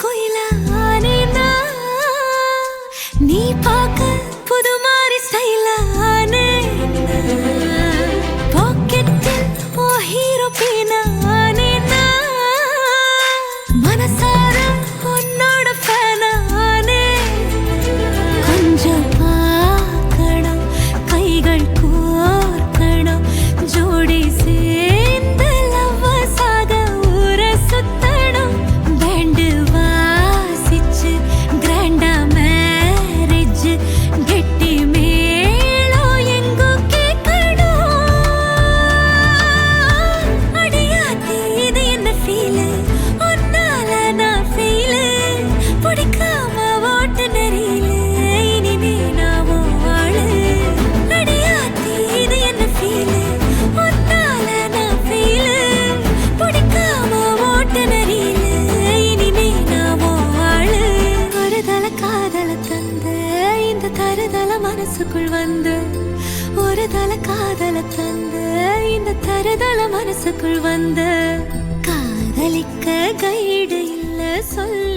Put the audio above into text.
குயிலா ஆனேனா நீ பார்க்க புது மாதிரி ஸ்டைலா ஆனேனா பாக்கெட்டில் ஓ ஹீரோ பேனா ஆனேனா மனசார உன்னோட ஃபேனா ஆனே கொஞ்சம் பார்க்கணும் கைகள் கோர்க்கணும் ஜோடி சேர்ந்து லவ்வர்ஸாக ஊரை சுத்தணும் பேண்டு வாசிச்சு கிராண்டா மேரேஜ் கெட்டி மேளம் எங்கோ கேட்கணும் அடியாத்தி இது என்ன ஃபீலு ஒன்னால நான் ஃபீலு பிடிக்காம ஓட்டு நெறியில இனிமே நான் வாழு அடியாத்தி இது என்ன ஃபீலு ஒன்னால நான் ஃபீலு பிடிக்காம ஓட்டு நெறியில இனிமே நான் வாழு ஒரு தல காதல தந்த இந்த தருதல மனசுக்குள் வந்து ஒரு தல காதல தந்த இந்த தருதல மனசுக்குள் வந்து காதலிக்க கைடு இல்ல சொல்ல